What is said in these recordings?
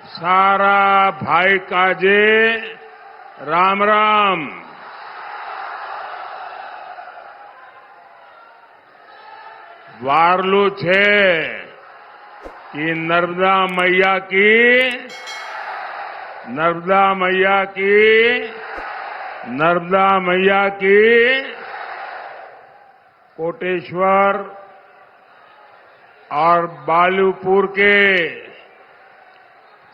सारा भाई काजे राम राम। वारलू छे कि नर्मदा मैया की, नर्मदा मैया की, नर्मदा मैया की। कोटेश्वर और बालूपुर के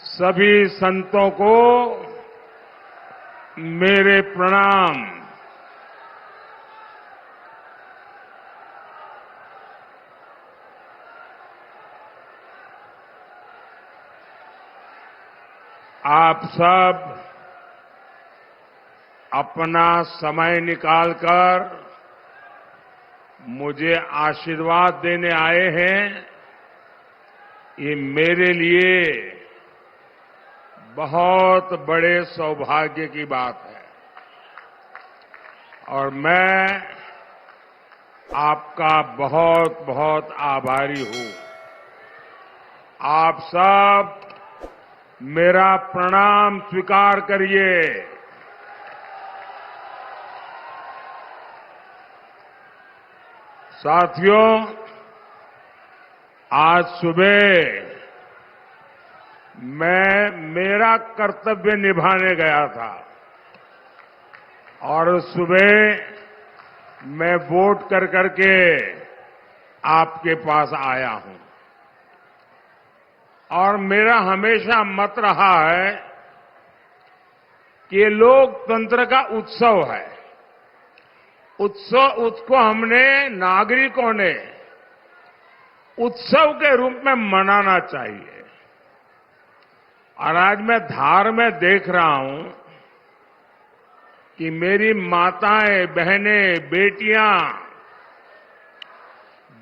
सभी संतों को मेरे प्रणाम। आप सब अपना समय निकालकर मुझे आशीर्वाद देने आए हैं, ये मेरे लिए बहुत बड़े सौभाग्य की बात है और मैं आपका बहुत बहुत आभारी हूं। आप सब मेरा प्रणाम स्वीकार करिए। साथियों, आज सुबह मैं मेरा कर्तव्य निभाने गया था और सुबह मैं वोट कर करके आपके पास आया हूं और मेरा हमेशा मत रहा है कि ये लोकतंत्र का उत्सव है। उत्सव उसको हमने नागरिकों ने उत्सव के रूप में मनाना चाहिए। और आज मैं धार में देख रहा हूं कि मेरी माताएं, बहनें, बेटियां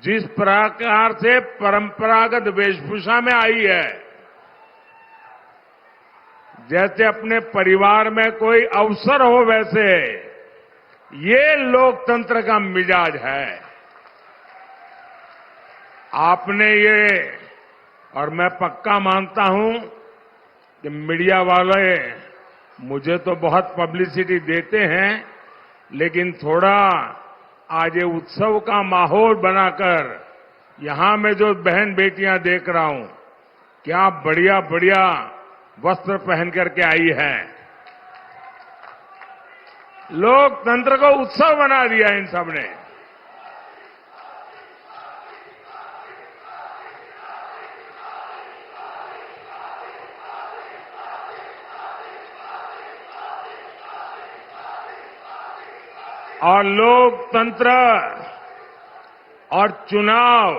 जिस प्रकार से परंपरागत वेशभूषा में आई है, जैसे अपने परिवार में कोई अवसर हो, वैसे ये लोकतंत्र का मिजाज है। आपने ये, और मैं पक्का मानता हूं कि मीडिया वाले मुझे तो बहुत पब्लिसिटी देते हैं, लेकिन थोड़ा आज ये उत्सव का माहौल बनाकर यहां मैं जो बहन बेटियां देख रहा हूं, क्या बढ़िया बढ़िया वस्त्र पहन करके आई हैं। लोकतंत्र को उत्सव बना दिया इन सबने। और लोकतंत्र और चुनाव,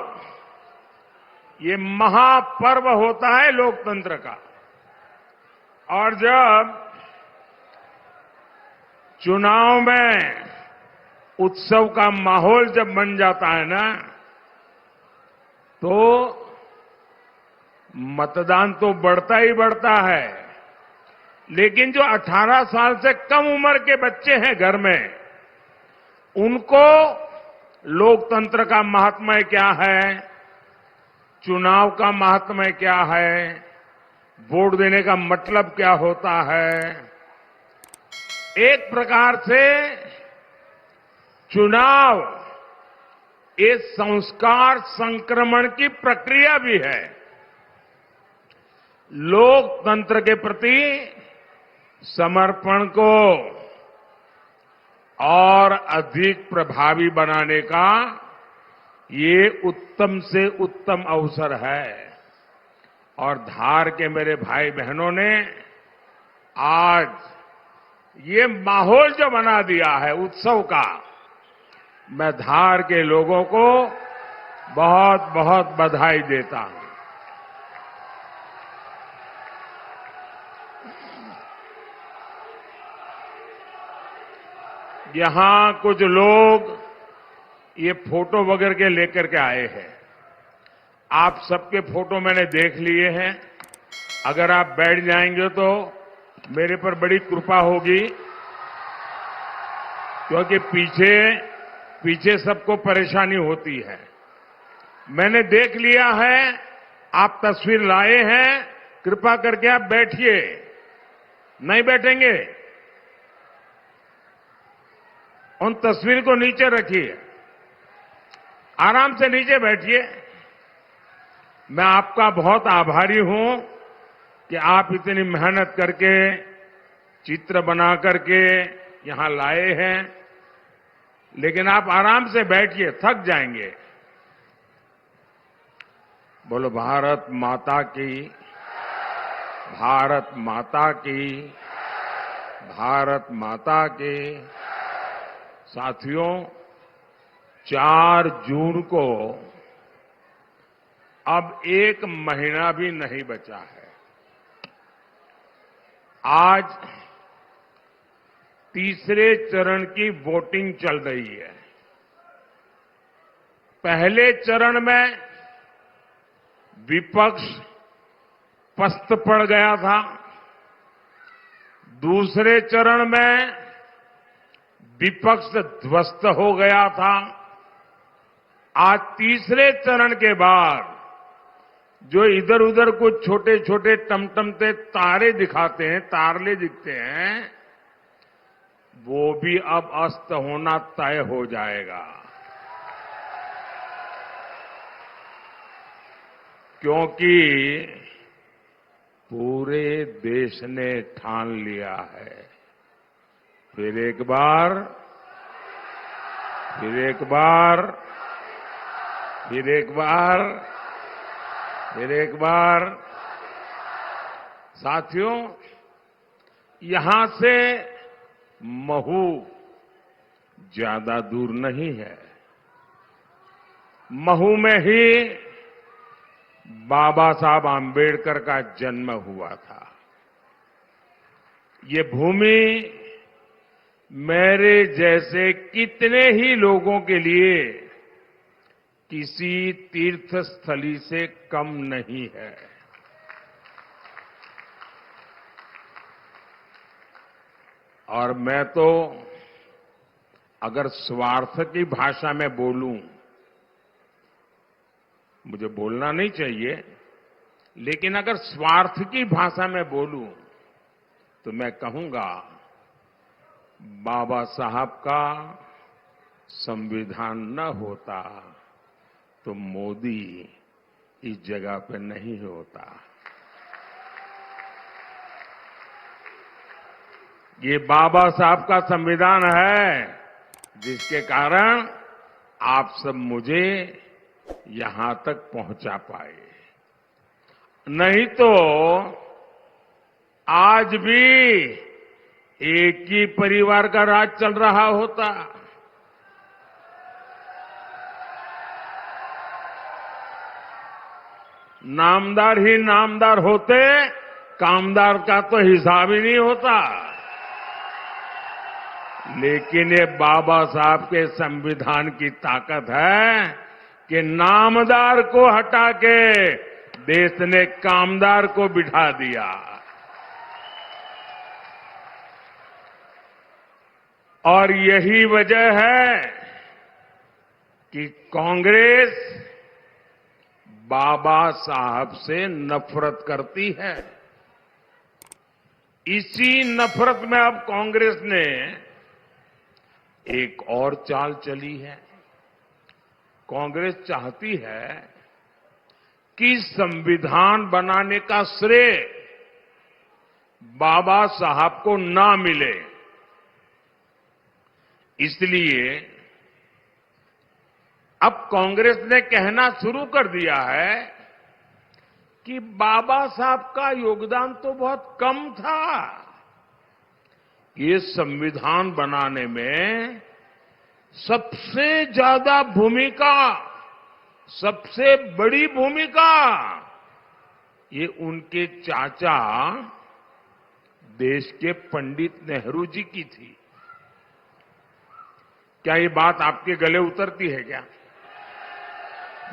ये महापर्व होता है लोकतंत्र का। और जब चुनाव में उत्सव का माहौल जब बन जाता है ना, तो मतदान तो बढ़ता ही बढ़ता है, लेकिन जो 18 साल से कम उम्र के बच्चे हैं घर में, उनको लोकतंत्र का महात्म्य क्या है, चुनाव का महात्म्य क्या है, वोट देने का मतलब क्या होता है। एक प्रकार से चुनाव ये संस्कार संक्रमण की प्रक्रिया भी है। लोकतंत्र के प्रति समर्पण को और अधिक प्रभावी बनाने का ये उत्तम से उत्तम अवसर है। और धार के मेरे भाई बहनों ने आज ये माहौल जो बना दिया है उत्सव का, मैं धार के लोगों को बहुत बहुत बधाई देता हूं। यहां कुछ लोग ये फोटो वगैरह के लेकर के आए हैं। आप सबके फोटो मैंने देख लिए हैं। अगर आप बैठ जाएंगे तो मेरे पर बड़ी कृपा होगी, क्योंकि पीछे सबको परेशानी होती है। मैंने देख लिया है, आप तस्वीर लाए हैं, कृपा करके आप बैठिए। नहीं बैठेंगे? उन तस्वीर को नीचे रखिए, आराम से नीचे बैठिए। मैं आपका बहुत आभारी हूं कि आप इतनी मेहनत करके चित्र बना करके यहां लाए हैं, लेकिन आप आराम से बैठिए, थक जाएंगे। बोलो भारत माता की, भारत माता की, भारत माता की। साथियों, 4 जून को अब 1 महीना भी नहीं बचा है। आज तीसरे चरण की वोटिंग चल रही है। पहले चरण में विपक्ष पस्त पड़ गया था। दूसरे चरण में विपक्ष ध्वस्त हो गया था। आज तीसरे चरण के बाद जो इधर उधर कुछ छोटे छोटे टमटमते तारे दिखाते हैं, तारले दिखते हैं, वो भी अब अस्त होना तय हो जाएगा। क्योंकि पूरे देश ने ठान लिया है, फिर एक बार, फिर एक बार, फिर एक बार, फिर एक बार। साथियों, यहां से महू ज्यादा दूर नहीं है। महू में ही बाबा साहब आम्बेडकर का जन्म हुआ था। ये भूमि मेरे जैसे कितने ही लोगों के लिए किसी तीर्थ स्थली से कम नहीं है। और मैं तो अगर स्वार्थ की भाषा में बोलूं, मुझे बोलना नहीं चाहिए, लेकिन अगर स्वार्थ की भाषा में बोलूं तो मैं कहूंगा, बाबा साहब का संविधान न होता तो मोदी इस जगह पे नहीं होता। ये बाबा साहब का संविधान है जिसके कारण आप सब मुझे यहां तक पहुंचा पाए। नहीं तो आज भी एक ही परिवार का राज चल रहा होता। नामदार ही नामदार होते, कामदार का तो हिसाब ही नहीं होता। लेकिन ये बाबा साहब के संविधान की ताकत है कि नामदार को हटा के देश ने कामदार को बिठा दिया। और यही वजह है कि कांग्रेस बाबा साहब से नफरत करती है। इसी नफरत में अब कांग्रेस ने एक और चाल चली है। कांग्रेस चाहती है कि संविधान बनाने का श्रेय बाबा साहब को ना मिले। इसलिए अब कांग्रेस ने कहना शुरू कर दिया है कि बाबा साहब का योगदान तो बहुत कम था। ये संविधान बनाने में सबसे ज्यादा भूमिका, सबसे बड़ी भूमिका ये उनके चाचा देश के पंडित नेहरू जी की थी। क्या ये बात आपके गले उतरती है क्या?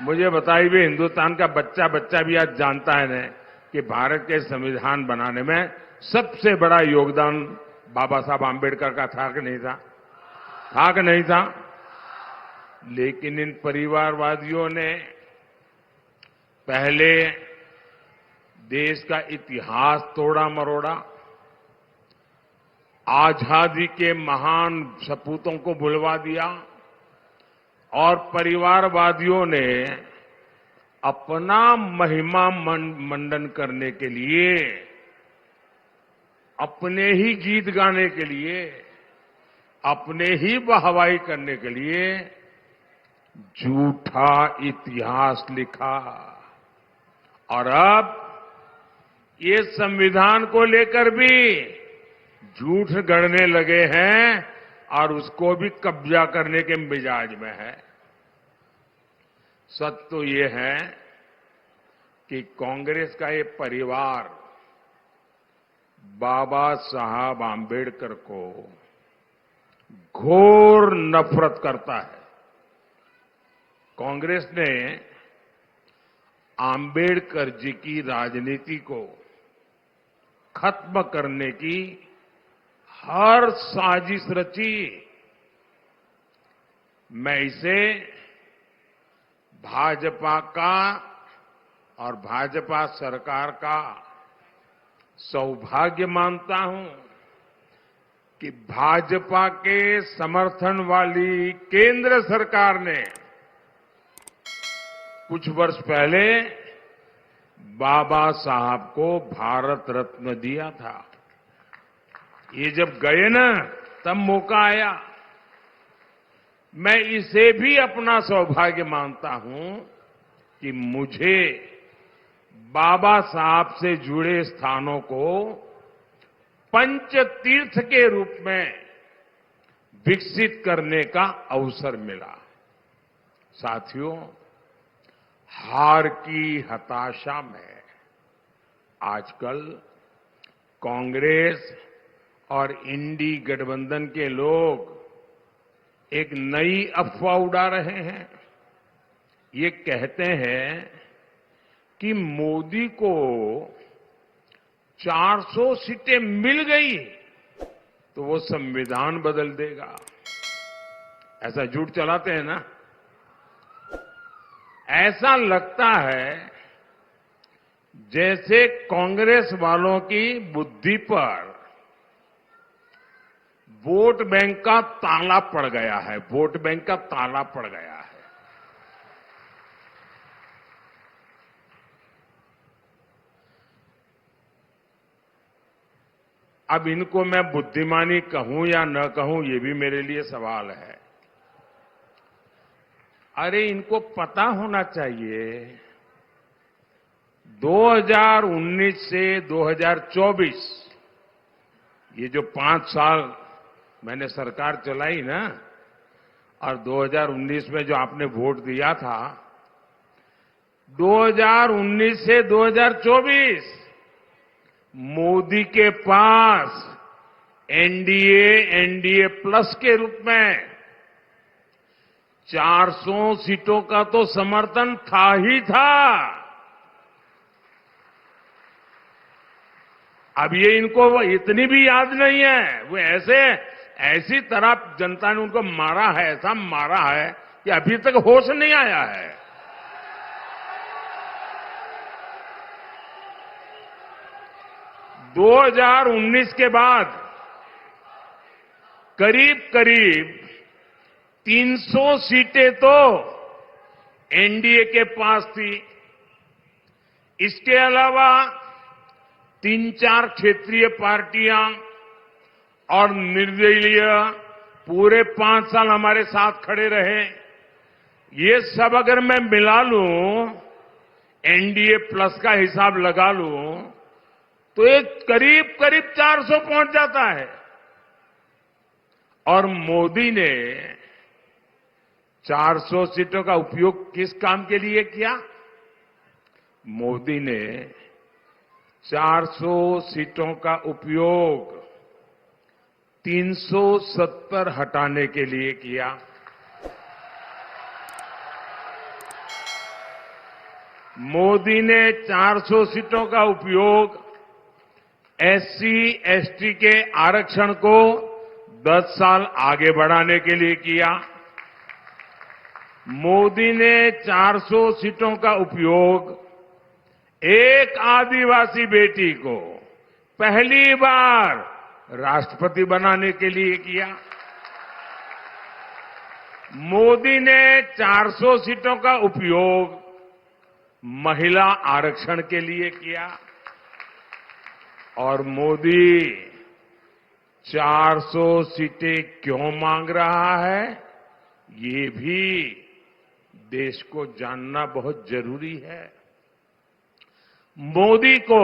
मुझे बताइए, हिंदुस्तान का बच्चा बच्चा भी आज जानता है न कि भारत के संविधान बनाने में सबसे बड़ा योगदान बाबा साहब आम्बेडकर का था कि नहीं था? था कि नहीं था? लेकिन इन परिवारवादियों ने पहले देश का इतिहास तोड़ा मरोड़ा, आजादी के महान सपूतों को भुलवा दिया और परिवारवादियों ने अपना महिमा मंडन करने के लिए, अपने ही गीत गाने के लिए, अपने ही वाहवाही करने के लिए झूठा इतिहास लिखा। और अब ये संविधान को लेकर भी झूठ गढ़ने लगे हैं और उसको भी कब्जा करने के मिजाज में है। सच तो ये है कि कांग्रेस का ये परिवार बाबा साहब आंबेडकर को घोर नफरत करता है। कांग्रेस ने आंबेडकर जी की राजनीति को खत्म करने की हर साजिश रची। मैं इसे भाजपा का और भाजपा सरकार का सौभाग्य मानता हूं कि भाजपा के समर्थन वाली केंद्र सरकार ने कुछ वर्ष पहले बाबा साहब को भारत रत्न दिया था। ये जब गए ना, तब मौका आया। मैं इसे भी अपना सौभाग्य मानता हूं कि मुझे बाबा साहब से जुड़े स्थानों को पंच तीर्थ के रूप में विकसित करने का अवसर मिला। साथियों, हार की हताशा में आजकल कांग्रेस और इंडी गठबंधन के लोग एक नई अफवाह उड़ा रहे हैं। ये कहते हैं कि मोदी को 400 सीटें मिल गई तो वो संविधान बदल देगा। ऐसा झूठ चलाते हैं ना। ऐसा लगता है जैसे कांग्रेस वालों की बुद्धि पर वोट बैंक का ताला पड़ गया है। वोट बैंक का ताला पड़ गया है। अब इनको मैं बुद्धिमानी कहूं या न कहूं, ये भी मेरे लिए सवाल है। अरे, इनको पता होना चाहिए 2019 से 2024 ये जो 5 साल मैंने सरकार चलाई ना, और 2019 में जो आपने वोट दिया था, 2019 से 2024 मोदी के पास एनडीए प्लस के रूप में 400 सीटों का तो समर्थन था ही था। अब ये इनको इतनी भी याद नहीं है। वो ऐसी तरह जनता ने उनको मारा है, ऐसा मारा है कि अभी तक होश नहीं आया है। - 2019 के बाद करीब 300 सीटें तो एनडीए के पास थी। इसके अलावा 3-4 क्षेत्रीय पार्टियां और निर्दलीय पूरे 5 साल हमारे साथ खड़े रहे। ये सब अगर मैं मिला लूं, एनडीए प्लस का हिसाब लगा लूं, तो ये करीब 400 पहुंच जाता है। और मोदी ने 400 सीटों का उपयोग किस काम के लिए किया? मोदी ने 400 सीटों का उपयोग 370 हटाने के लिए किया। मोदी ने 400 सीटों का उपयोग SC/ST के आरक्षण को 10 साल आगे बढ़ाने के लिए किया। मोदी ने 400 सीटों का उपयोग एक आदिवासी बेटी को पहली बार राष्ट्रपति बनाने के लिए किया। मोदी ने 400 सीटों का उपयोग महिला आरक्षण के लिए किया और मोदी 400 सीटें क्यों मांग रहा है, ये भी देश को जानना बहुत जरूरी है। मोदी को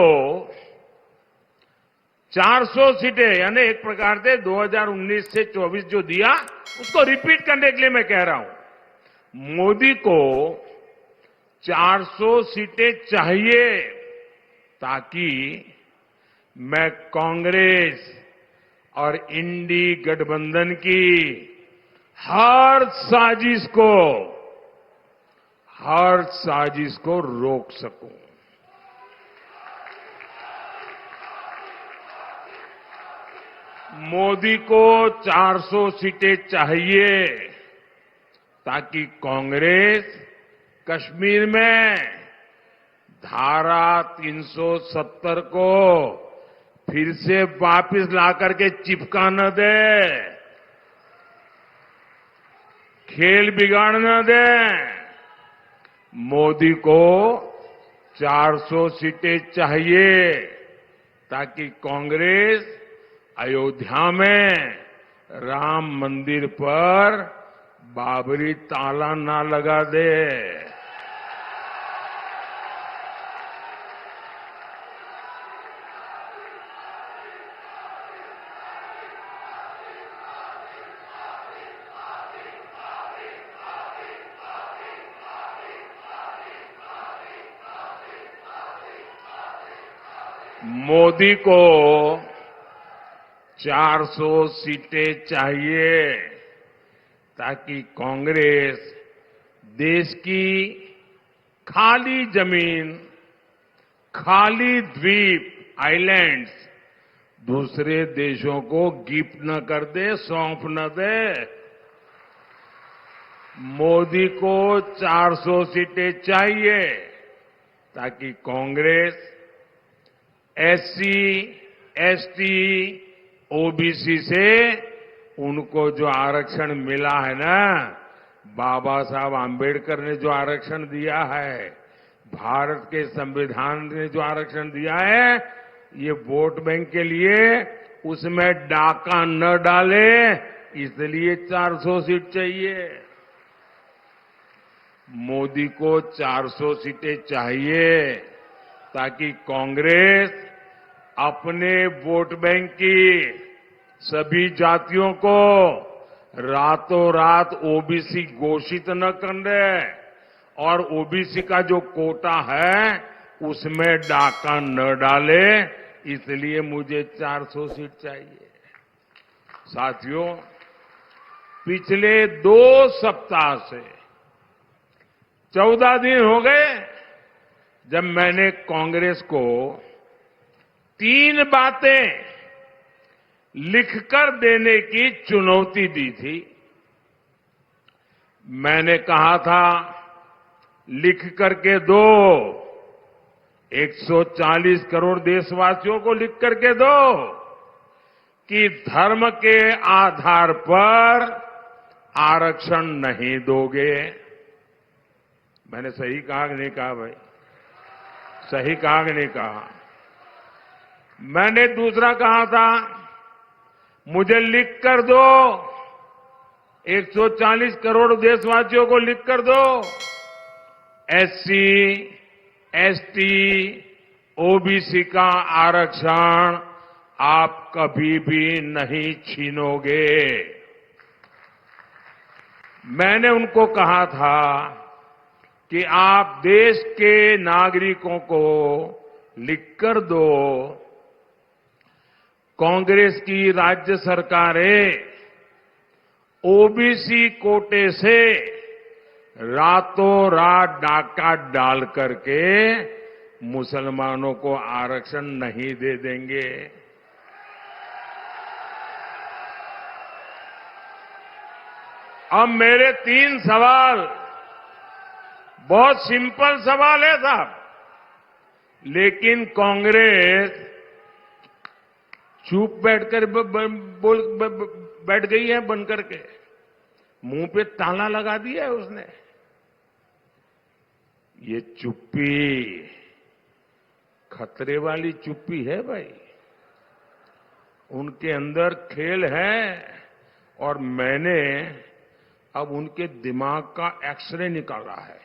400 सीटें यानी एक प्रकार से 2019 से 24 जो दिया उसको रिपीट करने के लिए मैं कह रहा हूं। मोदी को 400 सीटें चाहिए ताकि मैं कांग्रेस और इंडी गठबंधन की हर साजिश को रोक सकूं। मोदी को 400 सीटें चाहिए ताकि कांग्रेस कश्मीर में धारा 370 को फिर से वापस लाकर के चिपका न दे, खेल बिगाड़ न दे। मोदी को 400 सीटें चाहिए ताकि कांग्रेस अयोध्या में राम मंदिर पर बाबरी ताला ना लगा दे। मोदी को 400 सीटें चाहिए ताकि कांग्रेस देश की खाली जमीन, खाली द्वीप, आइलैंड्स दूसरे देशों को गिफ्ट न कर दे, सौंप न दे। मोदी को 400 सीटें चाहिए ताकि कांग्रेस एससी, एसटी, ओबीसी से उनको जो आरक्षण मिला है ना, बाबा साहब आंबेडकर ने जो आरक्षण दिया है, भारत के संविधान ने जो आरक्षण दिया है, ये वोट बैंक के लिए उसमें डाका न डाले, इसलिए 400 सीट चाहिए। मोदी को 400 सीटें चाहिए ताकि कांग्रेस अपने वोट बैंक की सभी जातियों को रातों रात ओबीसी घोषित न कर दे और ओबीसी का जो कोटा है उसमें डाका न डाले, इसलिए मुझे 400 सीट चाहिए। साथियों, पिछले 2 सप्ताह से 14 दिन हो गए जब मैंने कांग्रेस को 3 बातें लिखकर देने की चुनौती दी थी। मैंने कहा था, लिख करके दो, 140 करोड़ देशवासियों को लिख करके दो कि धर्म के आधार पर आरक्षण नहीं दोगे। मैंने सही कहा कि नहीं कहा भाई? सही कहा कि नहीं कहा? मैंने दूसरा कहा था, मुझे लिख कर दो, 140 करोड़ देशवासियों को लिख कर दो, एससी, एसटी, ओबीसी का आरक्षण आप कभी भी नहीं छीनोगे। मैंने उनको कहा था कि आप देश के नागरिकों को लिखकर दो, कांग्रेस की राज्य सरकारें ओबीसी कोटे से रातों रात डाका डाल करके मुसलमानों को आरक्षण नहीं दे देंगे। अब मेरे 3 सवाल, बहुत सिंपल सवाल है साहब, लेकिन कांग्रेस चुप बैठकर बैठ गई है बन करके, मुंह पे ताला लगा दिया है उसने। ये चुप्पी खतरे वाली चुप्पी है भाई। उनके अंदर खेल है और मैंने अब उनके दिमाग का एक्सरे निकाला है।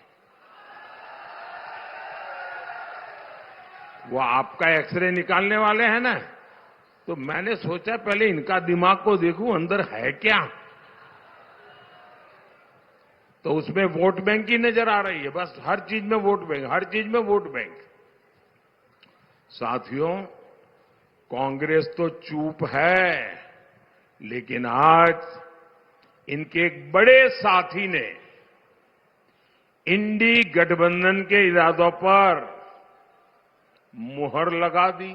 वो आपका एक्सरे निकालने वाले हैं ना, तो मैंने सोचा पहले इनका दिमाग को देखूं अंदर है क्या। तो उसमें वोट बैंक ही नजर आ रही है, बस हर चीज में वोट बैंक, हर चीज में वोट बैंक। साथियों, कांग्रेस तो चुप है, लेकिन आज इनके एक बड़े साथी ने इंडी गठबंधन के इरादों पर मुहर लगा दी।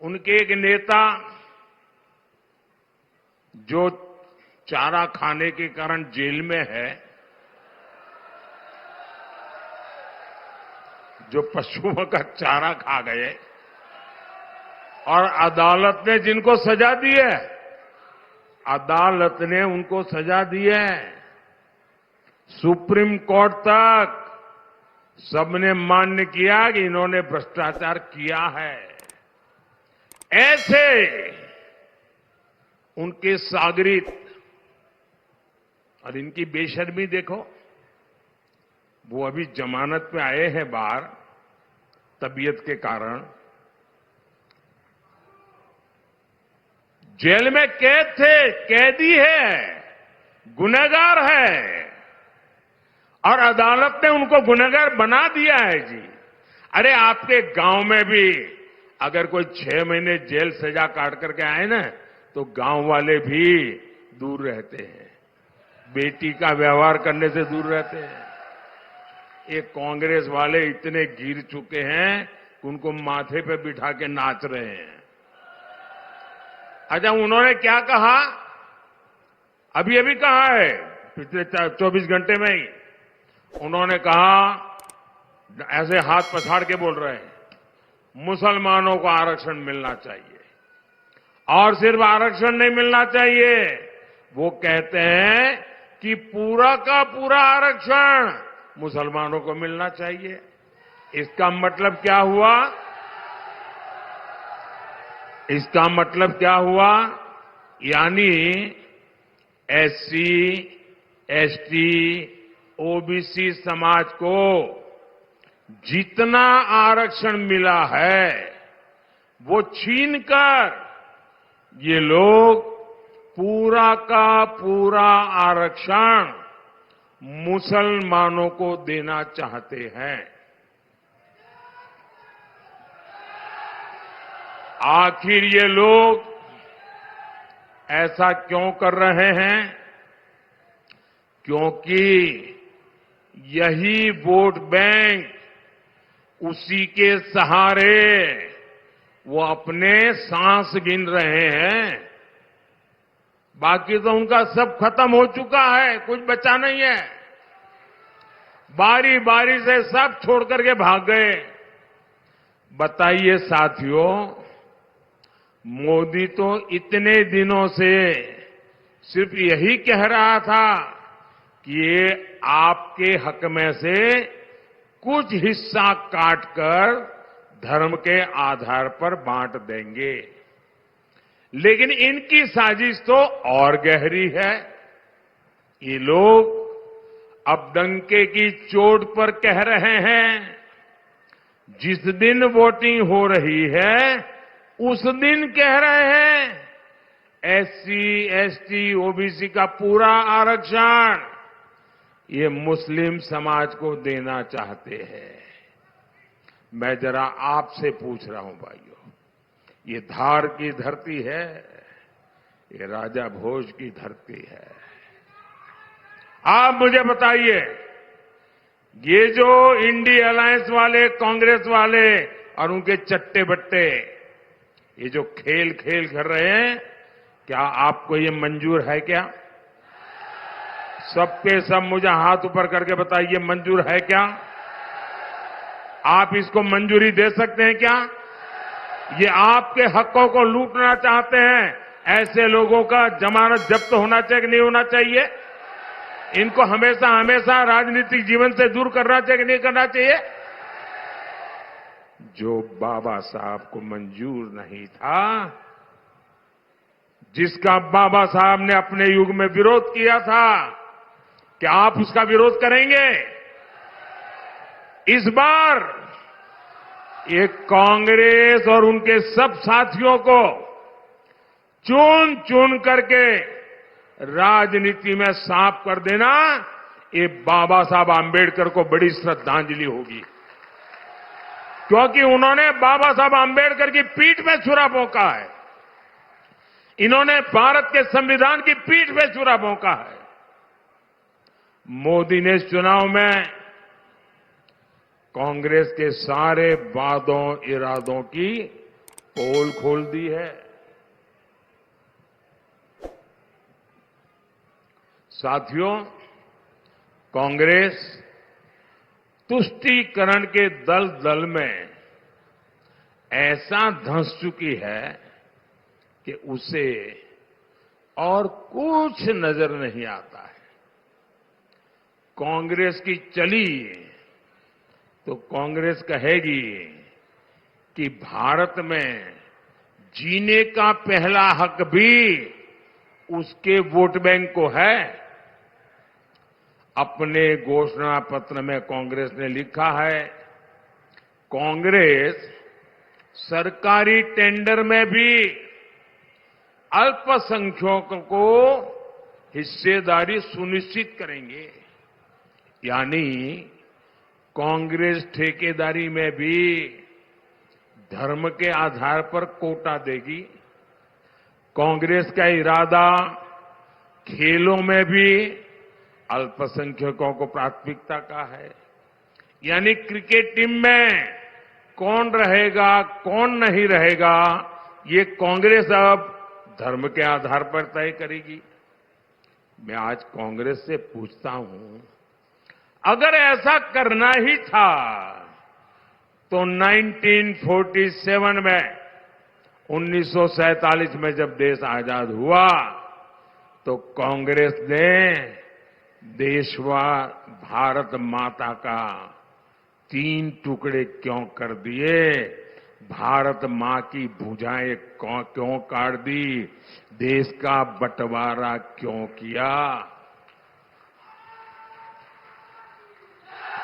उनके एक नेता जो चारा खाने के कारण जेल में है, जो पशुओं का चारा खा गए और अदालत ने जिनको सजा दी है, अदालत ने उनको सजा दी है, सुप्रीम कोर्ट तक सबने मान्य किया कि इन्होंने भ्रष्टाचार किया है। ऐसे उनके सागरित और इनकी बेशर्मी देखो। वो अभी जमानत पे आए हैं बाहर तबीयत के कारण, जेल में कैद थे, कैदी है, गुनहगार है और अदालत ने उनको गुनहगार बना दिया है जी। अरे आपके गांव में भी अगर कोई 6 महीने जेल सजा काट करके आए ना, तो गांव वाले भी दूर रहते हैं, बेटी का व्यवहार करने से दूर रहते हैं। ये कांग्रेस वाले इतने गिर चुके हैं कि उनको माथे पे बिठा के नाच रहे हैं। अच्छा, उन्होंने क्या कहा, अभी अभी कहा है, पिछले 24 घंटे में ही उन्होंने कहा, ऐसे हाथ पछाड़ के बोल रहे हैं, मुसलमानों को आरक्षण मिलना चाहिए। और सिर्फ आरक्षण नहीं मिलना चाहिए, वो कहते हैं कि पूरा का पूरा आरक्षण मुसलमानों को मिलना चाहिए। इसका मतलब क्या हुआ? इसका मतलब क्या हुआ? यानी एससी, एसटी, ओबीसी समाज को जितना आरक्षण मिला है वो छीनकर ये लोग पूरा का पूरा आरक्षण मुसलमानों को देना चाहते हैं। आखिर ये लोग ऐसा क्यों कर रहे हैं? क्योंकि यही वोट बैंक, उसी के सहारे वो अपने सांस गिन रहे हैं। बाकी तो उनका सब खत्म हो चुका है, कुछ बचा नहीं है। बारी बारी से सब छोड़ करके भाग गए। बताइए साथियों, मोदी तो इतने दिनों से सिर्फ यही कह रहा था कि ये आपके हक में से कुछ हिस्सा काटकर धर्म के आधार पर बांट देंगे। लेकिन इनकी साजिश तो और गहरी है। ये लोग अब डंके की चोट पर कह रहे हैं, जिस दिन वोटिंग हो रही है उस दिन कह रहे हैं एससी, एसटी, ओबीसी का पूरा आरक्षण ये मुस्लिम समाज को देना चाहते हैं। मैं जरा आपसे पूछ रहा हूं भाइयों, ये धार की धरती है, ये राजा भोज की धरती है। आप मुझे बताइए, ये जो इंडी अलायंस वाले, कांग्रेस वाले और उनके चट्टे बट्टे ये जो खेल कर रहे हैं, क्या आपको ये मंजूर है? क्या सबके सब मुझे हाथ ऊपर करके बताइए, मंजूर है क्या? आप इसको मंजूरी दे सकते हैं क्या? ये आपके हकों को लूटना चाहते हैं। ऐसे लोगों का जमानत जब्त होना चाहिए कि नहीं होना चाहिए? इनको हमेशा हमेशा राजनीतिक जीवन से दूर करना चाहिए कि नहीं करना चाहिए? जो बाबा साहब को मंजूर नहीं था, जिसका बाबा साहब ने अपने युग में विरोध किया था, क्या आप उसका विरोध करेंगे? इस बार ये कांग्रेस और उनके सब साथियों को चुन चुन करके राजनीति में साफ कर देना, ये बाबा साहब आंबेडकर को बड़ी श्रद्धांजलि होगी। क्योंकि उन्होंने बाबा साहब आंबेडकर की पीठ में छुरा भोंका है। इन्होंने भारत के संविधान की पीठ में छुरा भोंका है। मोदी ने इस चुनाव में कांग्रेस के सारे वादों इरादों की पोल खोल दी है। साथियों, कांग्रेस तुष्टीकरण के दलदल में ऐसा धंस चुकी है कि उसे और कुछ नजर नहीं आता है। कांग्रेस की चली तो कांग्रेस कहेगी कि भारत में जीने का पहला हक भी उसके वोट बैंक को है। अपने घोषणा पत्र में कांग्रेस ने लिखा है, कांग्रेस सरकारी टेंडर में भी अल्पसंख्यकों को हिस्सेदारी सुनिश्चित करेंगे। यानी कांग्रेस ठेकेदारी में भी धर्म के आधार पर कोटा देगी। कांग्रेस का इरादा खेलों में भी अल्पसंख्यकों को प्राथमिकता का है। यानी क्रिकेट टीम में कौन रहेगा कौन नहीं रहेगा, ये कांग्रेस अब धर्म के आधार पर तय करेगी। मैं आज कांग्रेस से पूछता हूं, अगर ऐसा करना ही था तो 1947 में 1947 में जब देश आजाद हुआ तो कांग्रेस ने भारत माता का 3 टुकड़े क्यों कर दिए? भारत मां की भुजाएं क्यों काट दी? देश का बंटवारा क्यों किया?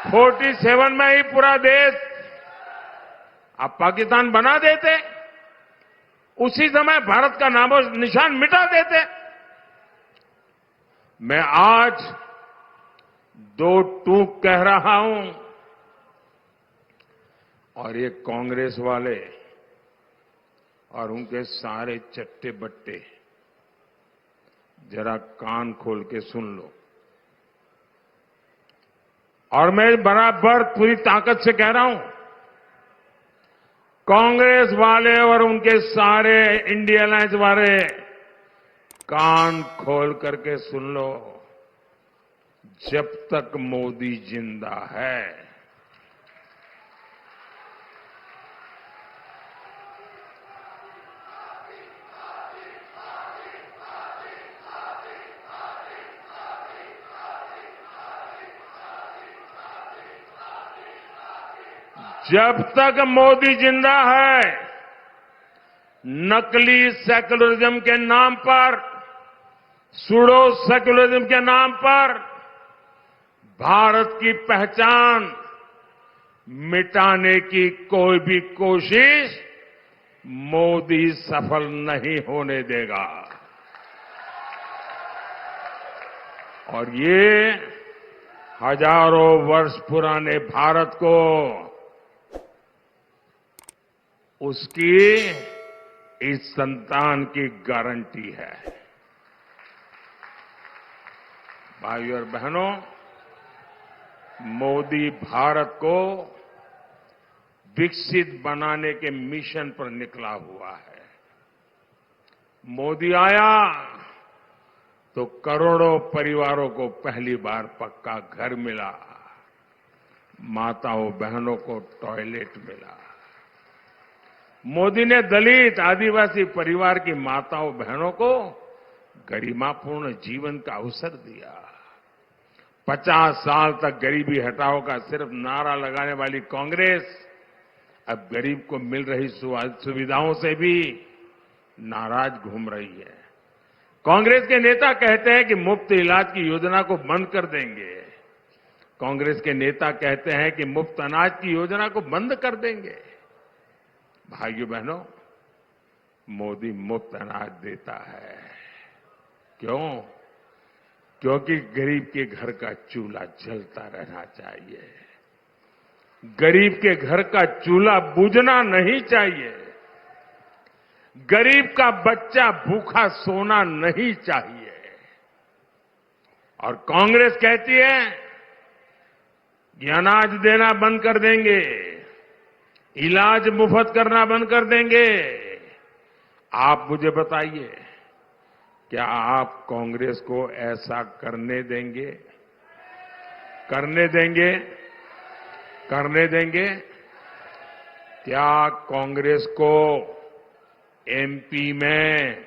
47 में ही पूरा देश आप पाकिस्तान बना देते, उसी समय भारत का नामो निशान मिटा देते। मैं आज 2 टूक कह रहा हूं और ये कांग्रेस वाले और उनके सारे चट्टे बट्टे जरा कान खोल के सुन लो। और मैं बराबर पूरी ताकत से कह रहा हूं, कांग्रेस वाले और उनके सारे इंडिया अलायंस वाले कान खोल करके सुन लो। जब तक मोदी जिंदा है, जब तक मोदी जिंदा है, नकली सेक्युलरिज्म के नाम पर, सूडो सेक्युलरिज्म के नाम पर भारत की पहचान मिटाने की कोई भी कोशिश मोदी सफल नहीं होने देगा। और ये हजारों वर्ष पुराने भारत को उसकी इस संतान की गारंटी है। भाइयों और बहनों, मोदी भारत को विकसित बनाने के मिशन पर निकला हुआ है। मोदी आया तो करोड़ों परिवारों को पहली बार पक्का घर मिला। माताओं बहनों को टॉयलेट मिला। मोदी ने दलित आदिवासी परिवार की माताओं बहनों को गरिमापूर्ण जीवन का अवसर दिया। 50 साल तक गरीबी हटाओ का सिर्फ नारा लगाने वाली कांग्रेस अब गरीब को मिल रही सुविधाओं से भी नाराज घूम रही है। कांग्रेस के नेता कहते हैं कि मुफ्त इलाज की योजना को बंद कर देंगे। कांग्रेस के नेता कहते हैं कि मुफ्त अनाज की योजना को बंद कर देंगे। भाइयों बहनों, मोदी मुफ्त अनाज देता है। क्यों? क्योंकि गरीब के घर का चूल्हा जलता रहना चाहिए। गरीब के घर का चूल्हा बुझना नहीं चाहिए। गरीब का बच्चा भूखा सोना नहीं चाहिए। और कांग्रेस कहती है कि अनाज देना बंद कर देंगे, इलाज मुफ्त करना बंद कर देंगे। आप मुझे बताइए, क्या आप कांग्रेस को ऐसा करने देंगे? करने देंगे? करने देंगे? क्या कांग्रेस को एमपी में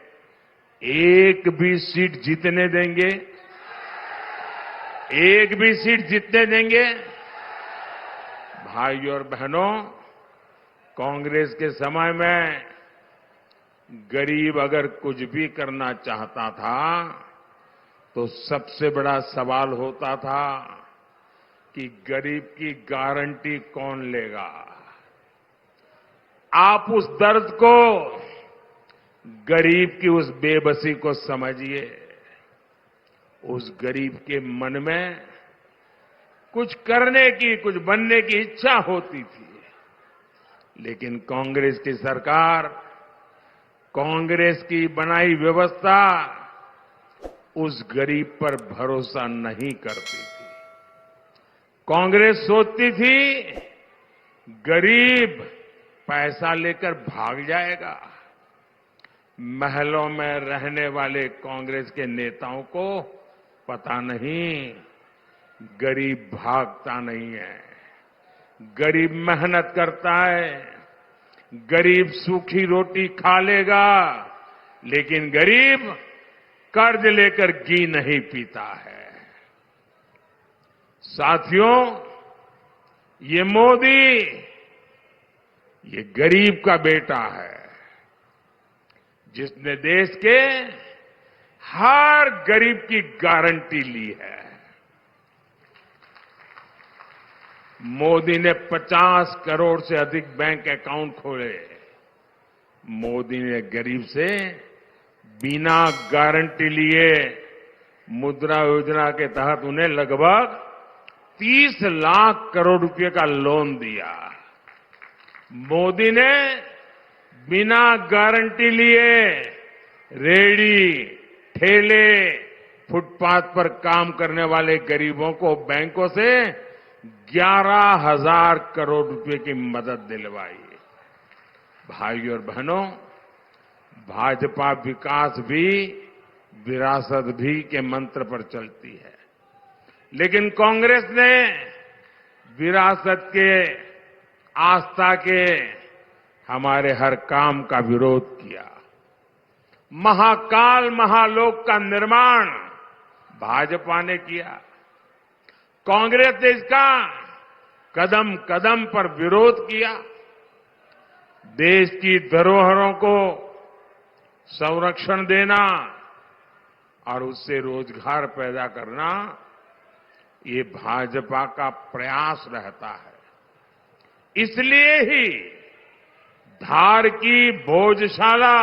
एक भी सीट जीतने देंगे? एक भी सीट जीतने देंगे? भाइयों और बहनों, कांग्रेस के समय में गरीब अगर कुछ भी करना चाहता था तो सबसे बड़ा सवाल होता था कि गरीब की गारंटी कौन लेगा। आप उस दर्द को, गरीब की उस बेबसी को समझिए। उस गरीब के मन में कुछ करने की, कुछ बनने की इच्छा होती थी, लेकिन कांग्रेस की सरकार, कांग्रेस की बनाई व्यवस्था उस गरीब पर भरोसा नहीं करती थी। कांग्रेस सोचती थी गरीब पैसा लेकर भाग जाएगा। महलों में रहने वाले कांग्रेस के नेताओं को पता नहीं, गरीब भागता नहीं है। गरीब मेहनत करता है। गरीब सूखी रोटी खा लेगा, लेकिन गरीब कर्ज लेकर घी नहीं पीता है। साथियों, ये मोदी, ये गरीब का बेटा है, जिसने देश के हर गरीब की गारंटी ली है। मोदी ने 50 करोड़ से अधिक बैंक अकाउंट खोले। मोदी ने गरीब से बिना गारंटी लिए मुद्रा योजना के तहत उन्हें लगभग 30 लाख करोड़ रुपए का लोन दिया। मोदी ने बिना गारंटी लिए रेहड़ी, ठेले, फुटपाथ पर काम करने वाले गरीबों को बैंकों से 11,000 करोड़ रुपए की मदद दिलवाई। भाइयों और बहनों, भाजपा विकास भी, विरासत भी के मंत्र पर चलती है, लेकिन कांग्रेस ने विरासत के, आस्था के हमारे हर काम का विरोध किया। महाकाल महालोक का निर्माण भाजपा ने किया। कांग्रेस ने इसका कदम कदम पर विरोध किया। देश की धरोहरों को संरक्षण देना और उससे रोजगार पैदा करना, ये भाजपा का प्रयास रहता है। इसलिए ही धार की भोजशाला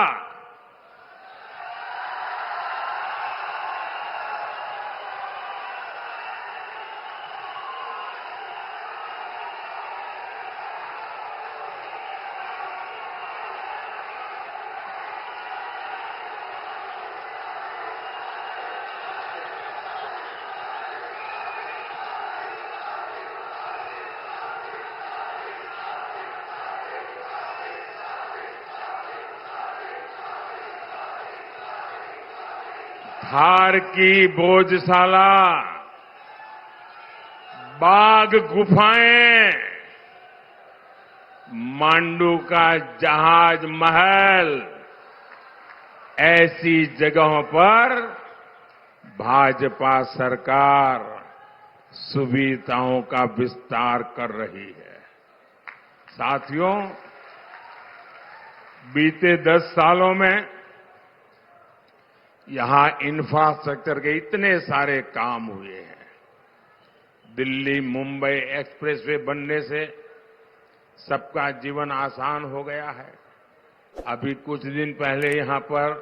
धार की भोजशाला बाघ गुफाएं, मांडू का जहाज महल, ऐसी जगहों पर भाजपा सरकार सुविधाओं का विस्तार कर रही है। साथियों, बीते 10 सालों में यहां इंफ्रास्ट्रक्चर के इतने सारे काम हुए हैं। दिल्ली मुंबई एक्सप्रेसवे बनने से सबका जीवन आसान हो गया है। अभी कुछ दिन पहले यहां पर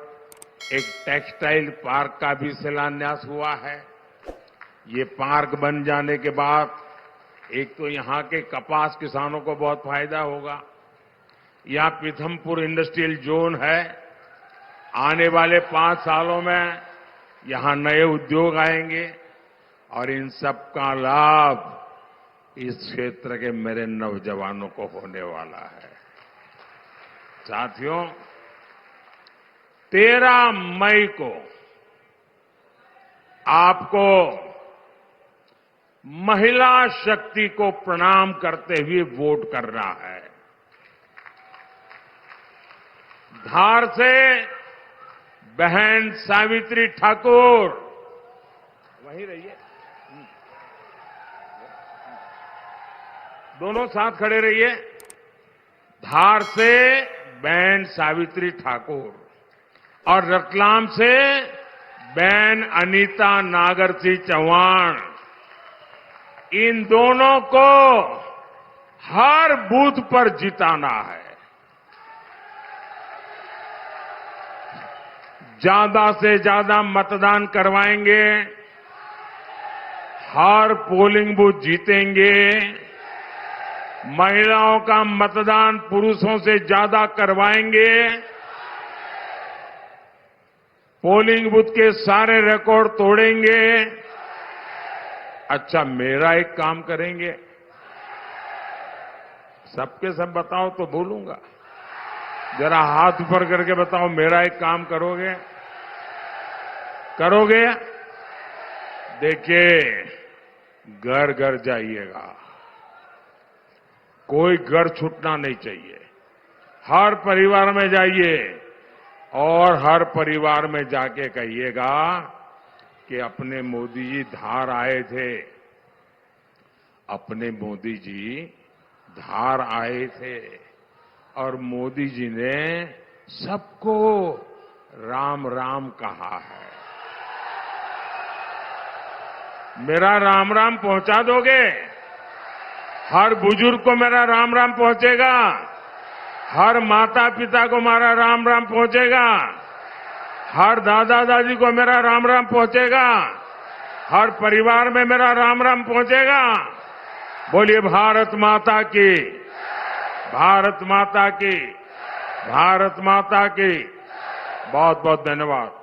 एक टेक्सटाइल पार्क का भी शिलान्यास हुआ है। ये पार्क बन जाने के बाद एक तो यहां के कपास किसानों को बहुत फायदा होगा। यहां पीथमपुर इंडस्ट्रियल जोन है। आने वाले 5 सालों में यहां नए उद्योग आएंगे और इन सब का लाभ इस क्षेत्र के मेरे नौजवानों को होने वाला है। साथियों, 13 मई को आपको महिला शक्ति को प्रणाम करते हुए वोट करना है। धार से बहन सावित्री ठाकुर, वहीं रहिए, दोनों साथ खड़े रहिए। धार से बहन सावित्री ठाकुर और रतलाम से बहन अनीता नागरसिंह चौहान, इन दोनों को हर बूथ पर जिताना है। ज्यादा से ज्यादा मतदान करवाएंगे, हर पोलिंग बूथ जीतेंगे, महिलाओं का मतदान पुरुषों से ज्यादा करवाएंगे, पोलिंग बूथ के सारे रिकॉर्ड तोड़ेंगे। अच्छा, मेरा एक काम करेंगे, सबके सब बताओ तो बोलूंगा। जरा हाथ ऊपर करके बताओ, मेरा एक काम करोगे? करोगे? देखिए, घर घर जाइएगा, कोई घर छूटना नहीं चाहिए। हर परिवार में जाइए और हर परिवार में जाके कहिएगा कि अपने मोदी जी धार आए थे, अपने मोदी जी धार आए थे और मोदी जी ने सबको राम राम कहा है। मेरा राम राम पहुंचा दोगे? हर बुजुर्ग को मेरा राम राम पहुंचेगा? हर माता पिता को मेरा राम राम पहुंचेगा? हर दादा दादी को मेरा राम राम पहुंचेगा? हर परिवार में मेरा राम राम पहुंचेगा? बोलिए भारत माता की, भारत माता की, भारत माता की। बहुत बहुत धन्यवाद।